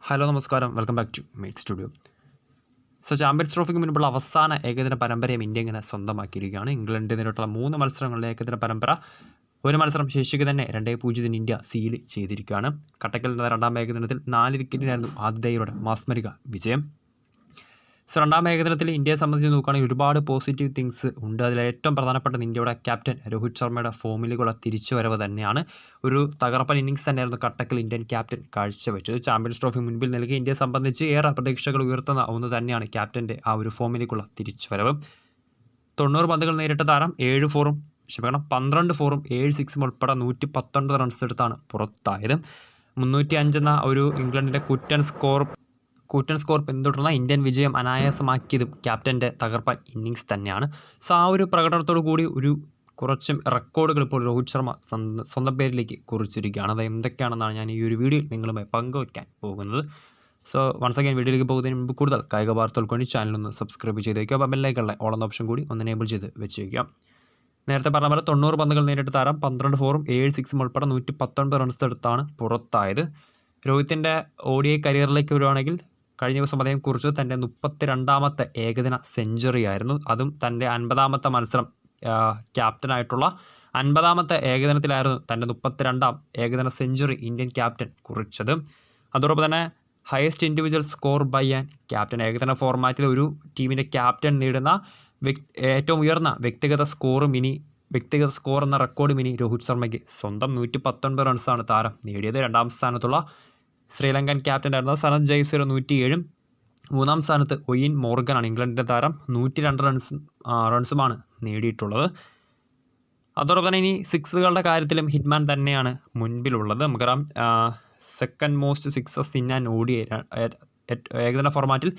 Hello നമസ്കാരം, welcome back to make studio. Champions ട്രോഫിക്ക് മുൻപുള്ള അവസാന ഏകദിന പരമ്പരയും ഇന്ത്യ ഇങ്ങനെ സ്വന്തമാക്കിയിരിക്കുകയാണ്. ഇംഗ്ലണ്ടിനെതിരായിട്ടുള്ള 3 മത്സരങ്ങളിലെ ഏകദിന പരമ്പര ഒരു മത്സരം ശേഷിക്ക് തന്നെ 2-0 ഇന്ത്യ സീൽ ചെയ്തിരിക്കുകയാണ്. കട്ടക്കിൽ നടന്ന രണ്ടാം ഏകദിനത്തിൽ 4 വിക്കറ്റിനായിരുന്നു ആതിഥേയരുടെ മാസ്മരിക വിജയം. രണ്ടാം ഏകദിനത്തിൽ ഇന്ത്യയെ സംബന്ധിച്ച് നോക്കുകയാണെങ്കിൽ ഒരുപാട് പോസിറ്റീവ് തിങ്സ് ഉണ്ട്. അതിൽ ഏറ്റവും പ്രധാനപ്പെട്ടത് ഇന്ത്യയുടെ ക്യാപ്റ്റൻ രോഹിത് ശർമ്മയുടെ ഫോമിലേക്കുള്ള തിരിച്ചുവരവ് തന്നെയാണ്. ഒരു തകർപ്പൻ ഇന്നിങ്സ് തന്നെയായിരുന്നു കട്ടക്കിൽ ഇന്ത്യൻ ക്യാപ്റ്റൻ കാഴ്ചവെച്ചത്. ചാമ്പ്യൻസ് ട്രോഫി മുൻപിൽ നൽകി ഇന്ത്യയെ സംബന്ധിച്ച് ഏറെ പ്രതീക്ഷകൾ ഉയർത്തുന്ന ഒന്ന് തന്നെയാണ് ക്യാപ്റ്റൻ്റെ ആ ഒരു ഫോമിലേക്കുള്ള തിരിച്ചുവരവ്. 90 പന്തുകൾ നേരിട്ട താരം 12 ഫോറും 7 സിക്സും ഉൾപ്പെടെ 119 റൺസ് എടുത്താണ് പുറത്തായത്. 305 എന്ന ഒരു ഇംഗ്ലണ്ടിൻ്റെ കൂറ്റൻ സ്കോർ പിന്തുടർന്ന ഇന്ത്യൻ വിജയം അനായാസമാക്കിയതും ക്യാപ്റ്റൻ്റെ തകർപ്പൻ ഇന്നിങ്സ് തന്നെയാണ്. ആ ഒരു പ്രകടനത്തോടു കൂടി കുറച്ച് റെക്കോർഡുകൾ ഇപ്പോൾ രോഹിത് ശർമ്മ സ്വന്തം പേരിലേക്ക് കുറിച്ചിരിക്കുകയാണ്. അത് എന്തൊക്കെയാണെന്നാണ് ഞാൻ ഈ ഒരു വീഡിയോയിൽ നിങ്ങളുമായി പങ്കുവയ്ക്കാൻ പോകുന്നത്. വൺസ് അഗൈൻ വീഡിയോയിലേക്ക് പോകുന്നതിന് മുമ്പ് കൂടുതൽ കായിക വാർത്തകൾക്ക് വേണ്ടി ചാനലൊന്ന് സബ്സ്ക്രൈബ് ചെയ്ത് വയ്ക്കുക. അപ്പോൾ ബെല്ലൈക്കണിലെ ഓൾ എന്ന ഓപ്ഷൻ കൂടി ഒന്ന് എനേബിൾ ചെയ്ത് വെച്ച് വയ്ക്കുക. നേരത്തെ പറഞ്ഞ പോലെ 90 പന്തുകൾ നേരിട്ട താരം 12 ഫോറും 7 സിക്സും ഉൾപ്പെടെ 119 റൺസ് എടുത്താണ് പുറത്തായത്. രോഹിത്തിൻ്റെ ODI കരിയറിലേക്ക് വരുവാണെങ്കിൽ കഴിഞ്ഞ ദിവസം അദ്ദേഹം കുറിച്ചത് തൻ്റെ 32ാമത്തെ ഏകദിന സെഞ്ചുറി ആയിരുന്നു. അതും തൻ്റെ 50ാമത്തെ മത്സരം ക്യാപ്റ്റനായിട്ടുള്ള 50ാമത്തെ ഏകദിനത്തിലായിരുന്നു തൻ്റെ 32ാം ഏകദിന സെഞ്ചുറി ഇന്ത്യൻ ക്യാപ്റ്റൻ കുറിച്ചത്. അതോടൊപ്പം തന്നെ highest individual score by an captain, ഏകദിന ഫോർമാറ്റിൽ ഒരു ടീമിൻ്റെ ക്യാപ്റ്റൻ നേടുന്ന ഏറ്റവും ഉയർന്ന വ്യക്തിഗത സ്കോർ എന്ന റെക്കോർഡും ഇനി രോഹിത് ശർമ്മയ്ക്ക് സ്വന്തം. 119 റൺസാണ് താരം നേടിയത്. രണ്ടാം സ്ഥാനത്തുള്ള ശ്രീലങ്കൻ ക്യാപ്റ്റനായിരുന്ന സനത് ജയസൂര്യ 107, മൂന്നാം സ്ഥാനത്ത് ഒയിൻ മോർഗനാണ് ഇംഗ്ലണ്ടിൻ്റെ താരം. 102 റൺസുമാണ് നേടിയിട്ടുള്ളത്. അതോടൊപ്പം തന്നെ ഇനി സിക്സുകളുടെ കാര്യത്തിലും ഹിറ്റ്മാൻ തന്നെയാണ് മുൻപിലുള്ളത്. നമുക്കറിയാം second most sixes in an ODI ഏകദിന ഫോർമാറ്റിൽ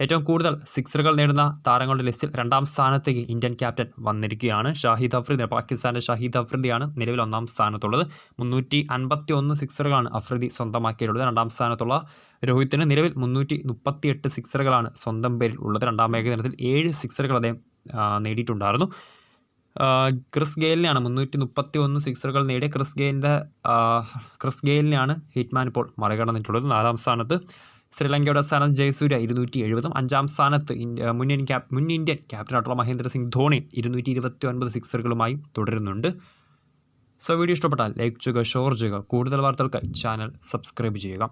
ഏറ്റവും കൂടുതൽ സിക്സറുകൾ നേടുന്ന താരങ്ങളുടെ ലിസ്റ്റിൽ രണ്ടാം സ്ഥാനത്തേക്ക് ഇന്ത്യൻ ക്യാപ്റ്റൻ വന്നിരിക്കുകയാണ്. പാകിസ്ഥാൻ്റെ ഷാഹിദ് അഫ്രീദിയാണ് നിലവിൽ ഒന്നാം സ്ഥാനത്തുള്ളത്. 351 സിക്സറുകളാണ് അഫ്രീദി സ്വന്തമാക്കിയിട്ടുള്ളത്. രണ്ടാം സ്ഥാനത്തുള്ള രോഹിത്തിന് നിലവിൽ 338 സിക്സറുകളാണ് സ്വന്തം പേരിൽ ഉള്ളത്. രണ്ടാം ഏകദിനത്തിൽ 7 സിക്സറുകൾ അദ്ദേഹം നേടിയിട്ടുണ്ടായിരുന്നു. ക്രിസ് ഗെയിലിനെയാണ് 331 സിക്സറുകൾ നേടിയ ക്രിസ് ഗെയിലിനെയാണ് ഹിറ്റ്മാൻ ഇപ്പോൾ മറികടന്നിട്ടുള്ളത്. നാലാം സ്ഥാനത്ത് ശ്രീലങ്കയുടെ സനത് ജയസൂര്യ 270, അഞ്ചാം സ്ഥാനത്ത് മുൻ ഇന്ത്യൻ ക്യാപ്റ്റനായിട്ടുള്ള മഹേന്ദ്ര സിംഗ് ധോണി 229 സിക്സറുകളുമായി തുടരുന്നുണ്ട്. വീഡിയോ ഇഷ്ടപ്പെട്ടാൽ ലൈക്ക് ചെയ്യുക, ഷെയർ ചെയ്യുക. കൂടുതൽ വാർത്തകൾക്കായി ചാനൽ സബ്സ്ക്രൈബ് ചെയ്യുക.